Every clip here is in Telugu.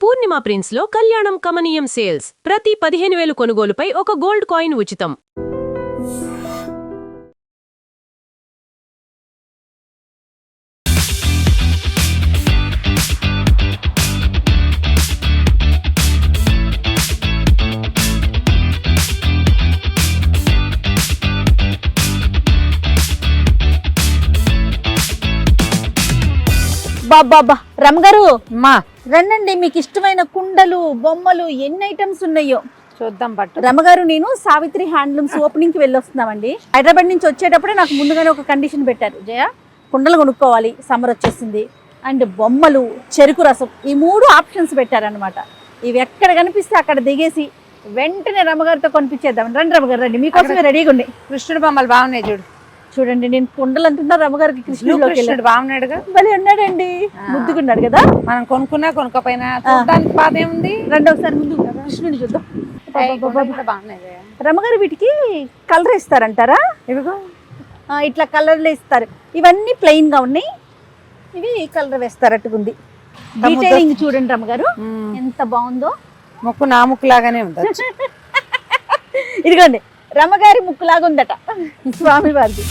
పూర్ణిమ ప్రిన్స్ లో కళ్యాణం కమనీయం సేల్స్ ప్రతి 15,000 కొనుగోలుపై ఒక గోల్డ్ కాయిన్ ఉచితం. బాబా రమగారు మా రండి, మీకు ఇష్టమైన కుండలు బొమ్మలు ఎన్ని ఐటమ్స్ ఉన్నాయో చూద్దాం. పట్టు రమగారు, నేను సావిత్రి హ్యాండ్లూమ్స్ ఓపెనింగ్ కి వెళ్ళొస్తున్నామండి. హైదరాబాద్ నుంచి వచ్చేటప్పుడే నాకు ముందుగానే ఒక కండిషన్ పెట్టారు, జయ కుండలు కొనుక్కోవాలి, సమ్మర్ వచ్చేసింది, అండ్ బొమ్మలు, చెరుకు రసం, ఈ 3 ఆప్షన్స్ పెట్టారనమాట. ఇవి ఎక్కడ కనిపిస్తే అక్కడ దిగేసి వెంటనే రమగారితో కొనిపించేద్దాం. రండి రమగారు, రండి, మీకోసమే రెడీగా ఉండే. కృష్ణుడు బొమ్మలు బాగున్నాయి చూడు. చూడండి, నేను కుండలు అంటున్నా, రమగారికి కృష్ణుడు బాగున్నాడుగా, భలే ఉన్నాడండి, ముద్దుకున్నాడు కదా. మనం కొనుక్కున్నా కొనుక్కపోయినా చూడడానికి బాధ ఏముంది. రండి ఒకసారి ముందు కృష్ణుని చూద్దాం. బాగున్నాయి రమగారు, వీటికి కలర్ ఇస్తారంటారా? ఇదిగో ఇట్లా కలర్లు ఇస్తారు. ఇవన్నీ ప్లెయిన్ గా ఉన్నాయి, ఇవి కలర్ వేస్తారట్టుకుంది. డీటెయిలింగ్ చూడండి రమగారు, ఎంత బాగుందో. ముక్కు నా ముక్కు లాగానే ఉంది. ఇదిగోండి, రమగారి ముక్కులాగా ఉందట స్వామి వారిది.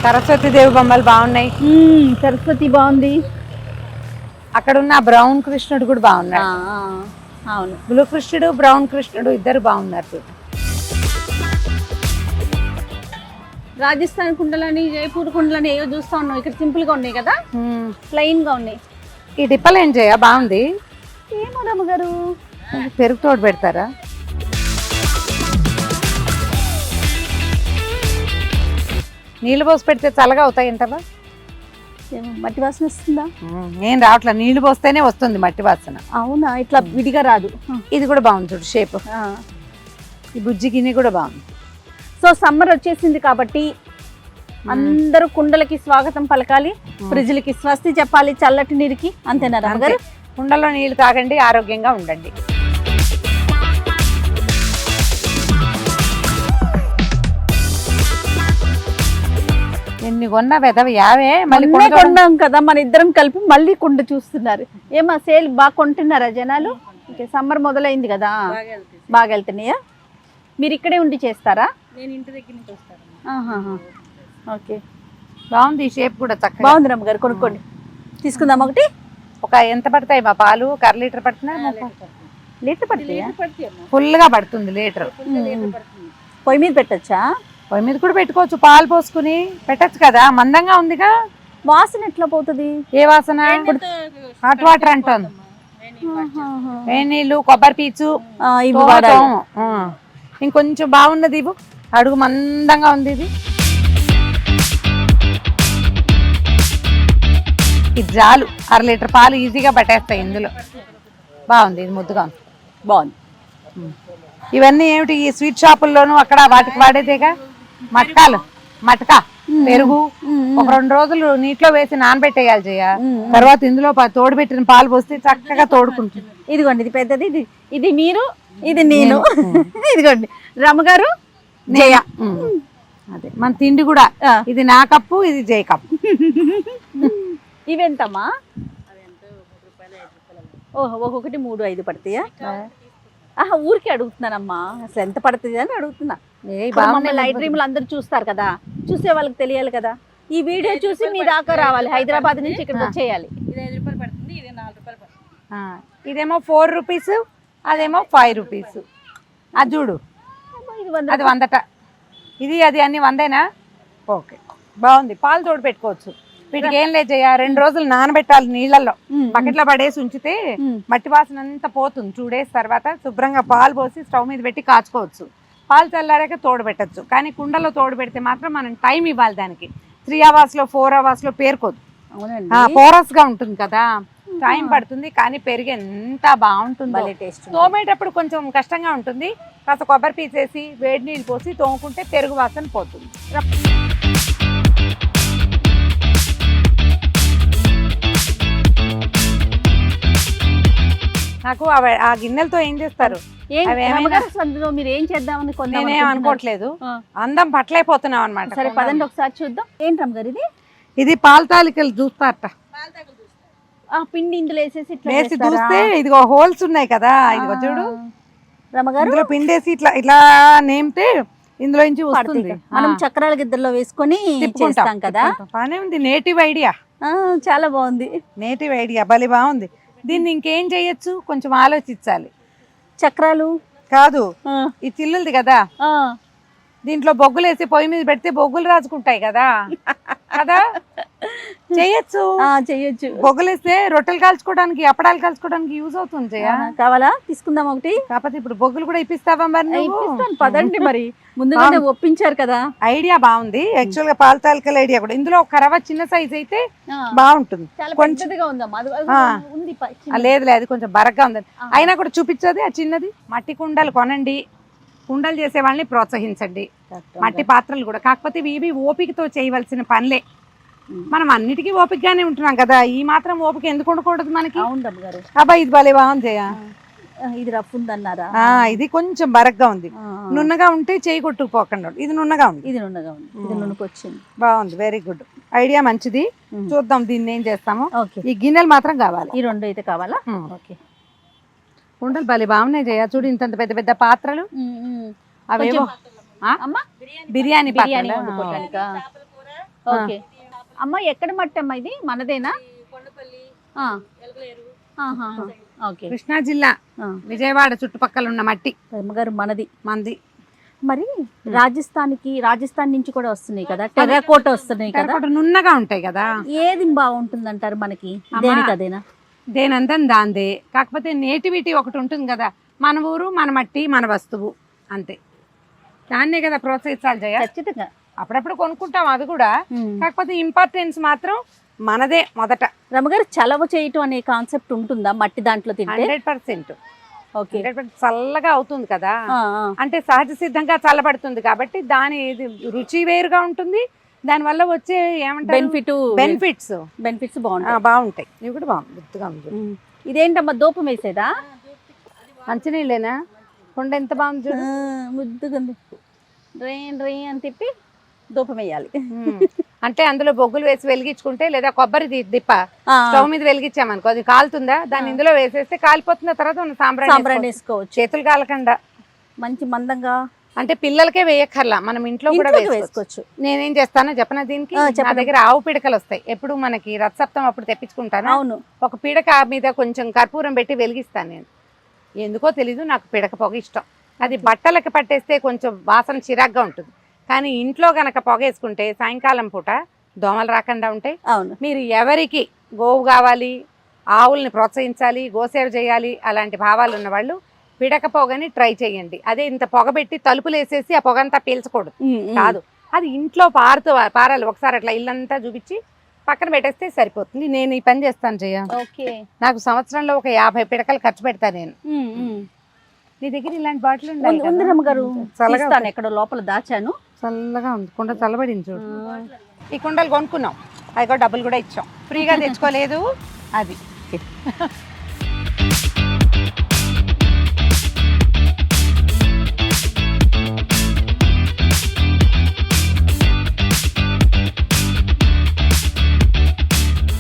సరస్వతి దేవి బొమ్మలు బాగున్నాయి. సరస్వతి బాగుంది. అక్కడ ఉన్న బ్రౌన్ కృష్ణుడు కూడా బాగున్నాడు. అవును, బ్లూ కృష్ణుడు బ్రౌన్ కృష్ణుడు ఇద్దరు బాగున్నారు. రాజస్థాన్ కుండలని జైపూర్ కుండలని ఏవో చూస్తా ఉన్నాం, ఇక్కడ సింపుల్ గా ఉన్నాయి కదా, ప్లెయిన్ గా ఉన్నాయి. ఈ డిప్పలు ఏం చేయ బాగుంది. ఏమో రమగారు, పెరుగు తోడు పెడతారా? నీళ్ళు పోసి పెడితే చల్లగా అవుతాయి ఏంటవా? మట్టి వాసన వస్తుందా? ఏం రావట్లా, నీళ్లు పోస్తేనే వస్తుంది మట్టి వాసన. అవునా, ఇట్లా విడిగా రాదు. ఇది కూడా బాగుంది చూడు, షేప్. ఈ బుజ్జి గిన్నె కూడా బాగుంది. సో సమ్మర్ వచ్చేసింది కాబట్టి అందరూ కుండలకి స్వాగతం పలకాలి, ఫ్రిడ్జ్లకి స్వస్తి చెప్పాలి, చల్లటి నీరుకి. అంతేనా రమగారు? కుండలో నీళ్లు తాగండి, ఆరోగ్యంగా ఉండండి. ఎన్ని కొన్నా పెదవి యావే మళ్ళీ కొన్నాం కదా, మన ఇద్దరం కలిపి మళ్ళీ కుండ చూస్తున్నారు. ఏమా సేల్ బాగా కొంటున్నారా జనాలు? సమ్మర్ మొదలైంది కదా, బాగా వెళ్తున్నాయా? మీరు ఇక్కడే ఉండి చేస్తారా? నేను ఇంటి దగ్గర నుంచి వస్తాను. ఓకే, బాగుంది, ఈ షేప్ కూడా చక్కగా బాగుంది. రమ్మగారు కొనుక్కోండి, తీసుకుందాం ఒకటి. ఒక ఎంత పడతాయి మా పాలు? 1/2 లీటర్ పడుతున్నా? లీటర్ పడుతుంది, ఫుల్ గా పడుతుంది లీటర్. పొయ్యి మీద పెట్టచ్చా? పొయ్యి మీద కూడా పెట్టుకోవచ్చు, పాలు పోసుకుని పెట్టచ్చు కదా, మందంగా ఉందిగా. వాసన ఎట్లా పోతుంది? ఏ వాసన? హాట్ వాటర్ అంటుంది. వేడి నీళ్ళు, కొబ్బరి పీచు, ఇంకొంచెం బాగున్నది ఇవ్వు. అడుగు మందంగా ఉంది ఇది. ఇది చాలు, 1/2 లీటర్ పాలు ఈజీగా పట్టేస్తాయి ఇందులో. బాగుంది, ఇది ముద్దుగా ఉంది, బాగుంది. ఇవన్నీ ఏమిటి ఈ స్వీట్ షాపుల్లోనూ అక్కడ వాటికి వాడేదేగా. మటకాలు, మటకా పెరుగు ఒక 2 రోజులు నీటిలో వేసి నానబెట్టేయాలి చేయ. తర్వాత ఇందులో తోడుపెట్టిన పాలు పోస్తే చక్కగా తోడుకుంటుంది. ఇదిగోండి, ఇది పెద్దది, ఇది మీరు, ఇది నేను. ఇదిగోండి రమగారు, జయ. అదే మన తిండి కూడా, ఇది నా కప్పు, ఇది జయ కప్పు. ఇవెంతమ్మా? ఓహో, ఒక్కొక్కటి 3, 5 పడతాయా? ఊరికే అడుగుతున్నానమ్మా, అసలు ఎంత పడుతుంది అని అడుగుతున్నా. లైట్ డ్రీమ్లు అందరు చూస్తారు కదా, చూసే వాళ్ళకి తెలియాలి కదా. ఈ వీడియో చూసి మీ దాకా రావాలి, హైదరాబాద్ నుంచి ఇక్కడికి వచ్చేయాలి. ఇది 5 రూపాయలు పడుతుంది, ఇది 4 రూపాయలు పడుతుంది. ఇదేమో 4 రూపీస్, అదేమో 5 రూపీస్. అది చూడు, అది 100. ఇది అది అన్ని 100ఏనా? ఓకే, బాగుంది. పాలు తోడు పెట్టుకోవచ్చు. వీటికి ఏం లేదు, 2 రోజులు నానబెట్టాలి నీళ్ళల్లో, బకెట్లో పడేసి ఉంచితే మట్టి వాసన అంతా పోతుంది. 2 డేస్ తర్వాత శుభ్రంగా పాలు పోసి స్టవ్ మీద పెట్టి కాచుకోవచ్చు. పాలు చల్లారాక తోడు పెట్టచ్చు. కానీ కుండలో తోడు పెడితే మాత్రం మనం టైం ఇవ్వాలి దానికి. 3 అవర్స్లో 4 అవర్స్లో పేరుకోదు, పోరస్ గా ఉంటుంది కదా, టైం పడుతుంది. కానీ పెరుగు ఎంత బాగుంటుందో. తోమేటప్పుడు కొంచెం కష్టంగా ఉంటుంది, కాస్త కొబ్బరి పీసేసి వేడి నీళ్ళు పోసి తోముకుంటే పెరుగు వాసన పోతుంది. నాకు ఆ గిన్నెలతో ఏం చేస్తారు? మీరు ఏం చేద్దామని నేనేం అనుకోవట్లేదు, అందం పట్లైపోతున్నాం అనమాట. సరే పదండి ఒకసారి చూద్దాం. ఏంటి రమ్మగారు ఇది? ఇది పాల తాలికలు చూస్తారట, ఆ పిండి ఇందులో వేసేసి ఇట్లా వేసి చేస్తారా? చూస్తే ఇదిగో హోల్స్ ఉన్నాయి కదా, ఇదిగో చూడు రమగారు ఇందులో పిండేసి ఇట్లా ఇట్లా నేమితే ఇందులో నుంచి వస్తుంది. పడుతుంది. మనం చక్రాల గిద్దల్లో వేసుకొని చేస్తాం కదా. బానే ఉంది, నేటివ్ ఐడియా, చాలా బాగుంది. నేటివ్ ఐడియా భలే బాగుంది. దీన్ని ఇంకేం చేయొచ్చు, కొంచెం ఆలోచించాలి. చక్రాలు కాదు, ఆ, ఈ చిల్లుంది కదా, ఆ, దీంట్లో బొగ్గులు వేసి పొయ్యి మీద పెడితే బొగ్గులు రాజుకుంటాయి కదా కదా చెయ్యొచ్చు. చెయ్యొచ్చు. బొగ్గులు వేస్తే రొట్టెలు కాల్చుకోవడానికి, అప్పడాలు కాల్చుకోవడానికి యూజ్ అవుతుంది జయ. కావాలా తీసుకుందాం ఒకటి? కాకపోతే ఇప్పుడు బొగ్గులు కూడా ఇప్పిస్తావా మరి నువ్వు? ఇప్పిస్తాను, పదండి. మరి ముందుగానే ఒప్పించారు కదా. ఐడియా బాగుంది యాక్చువల్ గా, పాల తాలికల ఐడియా కూడా. ఇందులో ఒక రవ్వ చిన్న సైజ్ అయితే బాగుంటుంది. చాలా కొంచెం పెద్దదిగా ఉందమ్మా, అది ఉంది లేదు అది కొంచెం బరగ్గా ఉంది. అయినా కూడా చూపించదు ఆ చిన్నది. మట్టి కుండలు కొనండి, కుండలు చేసే వాళ్ళని ప్రోత్సహించండి. మట్టి పాత్రలు కూడా, కాకపోతే ఇవి ఓపికతో చేయవలసిన పనులే. మనం అన్నిటికీ ఓపికగానే ఉంటున్నాం కదా, ఈ మాత్రం ఓపిక ఎందుకు ఉండకూడదు మనకి? అవునమ్మ గారు. అబ్బా ఇది భలే బాగుంది జయ. ఇది రఫ్ ఉందన్నారా? ఇది కొంచెం బరగ్గా ఉంది. నున్నగా ఉంటే చేయి కొట్టుకుపోకుండా, ఇది నున్నగా ఉంది. ఇది నున్నగా ఉంది, ఇది నున్నకొచ్చింది. బాగుంది, వెరీ గుడ్ ఐడియా, మంచిది. చూద్దాం దీన్ని ఏం చేస్తామో. ఓకే, ఈ గిన్నెలు మాత్రం కావాలి. ఈ రెండు అయితే కావాలా? ఓకే. కుండలు భలే బాగున్నాయి జయ, చూడు ఇంత పెద్ద పెద్ద పాత్రలు. అవేవో అమ్మా బిర్యానీ బిర్యానీ పాత్రలా? వండుకోవడానికా? ఓకే అమ్మ, ఎక్కడ మట్టి అమ్మా ఇది? మనదేనా? ఓకే, కృష్ణా జిల్లా విజయవాడ చుట్టుపక్కల ఉన్న మట్టి. అమ్మగారు మనది. మంది మరి రాజస్థాన్ నుంచి కూడా వస్తున్నాయి కదా, టెర్రకోట వస్తున్నాయి కదా, టెర్రకోట నున్నగా ఉంటాయి కదా. ఏది బాగుంటుంది అంటారు మనకి? దేనికి అదేనా? దేనంతం దాందే, కాకపోతే నేటివిటీ ఒకటి ఉంటుంది కదా, మన ఊరు మన మట్టి మన వస్తువు అంతే, దాన్నే కదా ప్రోత్సహించాలి జయ. ఖచ్చితంగా. అప్పుడప్పుడు కొనుక్కుంటాం అవి కూడా, కాకపోతే ఇంపార్టెన్స్ మాత్రం మనదే మొదట. రమగారు, చలవ చేయటం అనే కాన్సెప్ట్ ఉంటుందా మట్టి దాంట్లో తింటే? 100%. ఓకే, 100% చల్లగా అవుతుంది కదా, అంటే సహజ సిద్ధంగా చల్లబడుతుంది కాబట్టి దాని రుచి వేరుగా ఉంటుంది. దాని వల్ల వచ్చే ఏమంటారు బెనిఫిట్స్ బాగుంటాయి. ఇవి కూడా బాగుంది, గుర్తుగా ఉంది. ఇదేంటమ్మా, దూపం వేసేదా? మంచినీళ్ళేనా? కొండ ఎంత బాగుంది చూడు, ముద్దుగా ఉంది. డ్రైన్ అని తిప్పి దూపం వేయాలి. అంటే అందులో బొగ్గులు వేసి వెలిగించుకుంటే, లేదా కొబ్బరి దిప్ప స్టవ్ మీద వెలిగించామనుకో, అది కాలుతుందా, దాన్ని ఇందులో వేసేస్తే కాలిపోతున్న తర్వాత మనం సాంబ్రాణి వేసుకోవచ్చు. చేతులు కాలకుండా మంచి మందంగా. అంటే పిల్లలకే వేయక్కర్లా, మనం ఇంట్లో కూడా వేసుకోవచ్చు. నేనేం చేస్తానో చెప్పనా దీనికి? నా దగ్గర ఆవు పిడకలు వస్తాయి, ఎప్పుడు మనకి రథసప్తం అప్పుడు తెప్పించుకుంటాను. అవును, ఒక పిడక మీద కొంచెం కర్పూరం పెట్టి వెలిగిస్తాను నేను. ఎందుకో తెలీదు, నాకు పిడక పొగ ఇష్టం. అది బట్టలకి పట్టేస్తే కొంచెం వాసన చిరాగ్గా ఉంటుంది, కానీ ఇంట్లో గనక పొగ వేసుకుంటే సాయంకాలం పూట దోమలు రాకుండా ఉంటాయి. అవును, మీరు ఎవరికి గోవు కావాలి, ఆవుల్ని ప్రోత్సహించాలి, గోసేవ చేయాలి, అలాంటి భావాలు ఉన్నవాళ్ళు పిడక పొగని ట్రై చేయండి. అదే ఇంత పొగ పెట్టి తలుపులు వేసేసి ఆ పొగంతా పీల్చకూడదు కాదు, అది ఇంట్లో పారాలి. ఒకసారి అట్లా ఇల్లంతా చూపించి పక్కన పెట్టేస్తే సరిపోతుంది. నేను ఈ పని చేస్తాను జయ. నాకు సంవత్సరంలో ఒక 50 పిడకలు ఖర్చు పెడతాను నేను. నీ దగ్గర ఇలాంటి బాటిల్ ఉంది రమ్మగారు, చల్లగా ఎక్కడో లోపల దాచాను. చల్లగా ఉంది, కుండ చల్లబడింది చూడు. ఈ కుండలు కొనుక్కున్నాం, అది కూడా డబ్బులు కూడా ఇచ్చాం, ఫ్రీగా తెచ్చుకోలేదు. అది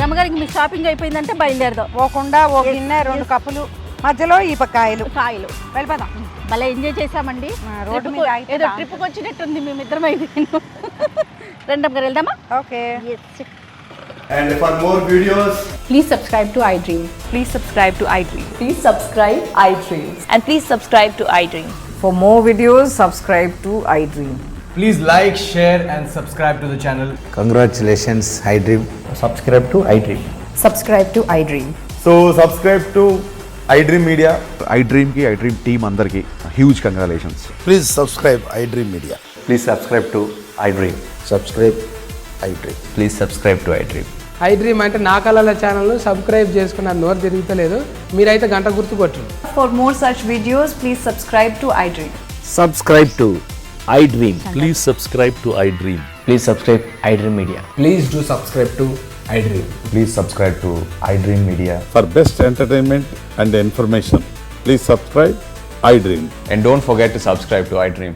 రమ్మగారికి మీ షాపింగ్ అయిపోయిందంటే బయలుదేరదాం. ఓ కుండ, ఓ గిన్నె, 2 కప్పులు, మధ్యలో ఈ కాయలు వెళ్ళిపోదాం. భలే ఎంజాయ్ చేసామండి. రోడ్డు మీద ఏదో ట్రిప్కి వచ్చినట్టుంది మేమిద్దరం. అయితే రెండమ్మ గారు వెళ్దామా? Okay. And for more videos, Please subscribe to iDream. Please subscribe to iDream. Please subscribe iDream. And please subscribe to iDream. For more videos, subscribe to iDream. please like, share and subscribe to the channel. Congratulations, iDream. Subscribe to iDream. Subscribe to iDream. So subscribe to iDream Media. iDream ki iDream team andarki huge congratulations. Please subscribe iDream Media. Please subscribe to iDream. Subscribe iDream. Please subscribe to iDream. iDream అంటే నా కళల ఛానల్ సబ్స్క్రైబ్ చేసుకున్న నోరు తిరుగుతలేదు, మీరైతే గంట గుర్తు కొట్టండి. For more such videos, please subscribe to iDream. Subscribe to iDream. Please subscribe to iDream. Please subscribe iDream Media. Please do subscribe to iDream. Please subscribe to iDream Media. For best entertainment and information, please subscribe iDream. And don't forget to subscribe to iDream.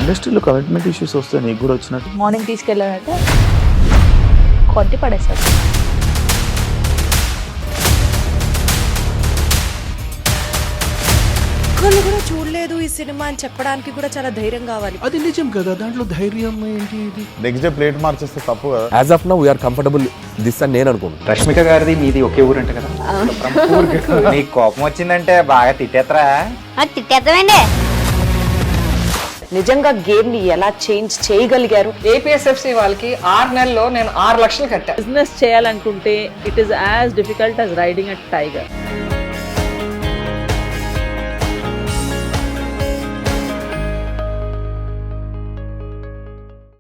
ఇండస్ట్రీలో కమిట్మెంట్ ఇష్యూస్ వస్తే నీకు కూడా వచ్చినట్టు. మార్నింగ్ తీసుకెళ్ళాడంటే కొట్టి పడేస్తాడు. ఒక్కళ్ళు కూడా చూడలేదు ఈ సినిమా అని చెప్పడానికి కూడా చాలా ధైర్యం కావాలి. అది నిజం కదా, దాంట్లో ధైర్యం ఏంటి? ఇది నెక్స్ట్ డే ప్లేట్ మార్చేస్తే తప్పు కదా. As of now we are comfortable this అని నేను అనుకుంటున్నాను. రష్మిక గారిది మీది ఒకే ఊరంట కదా. నీకు కోపం వచ్చిందంటే బాగా తిట్టేత్తరా? తిట్టేద్దామండి. నిజంగా గేమ్ ని ఎలా చేంజ్ చేయగలిగారు? ఏపీఎస్ఎఫ్సి వాళ్ళకి 6 నెలల్లో నేను 6 లక్షలు కట్టా. బిజినెస్ చేయాలనుకుంటే it is as difficult as riding a tiger.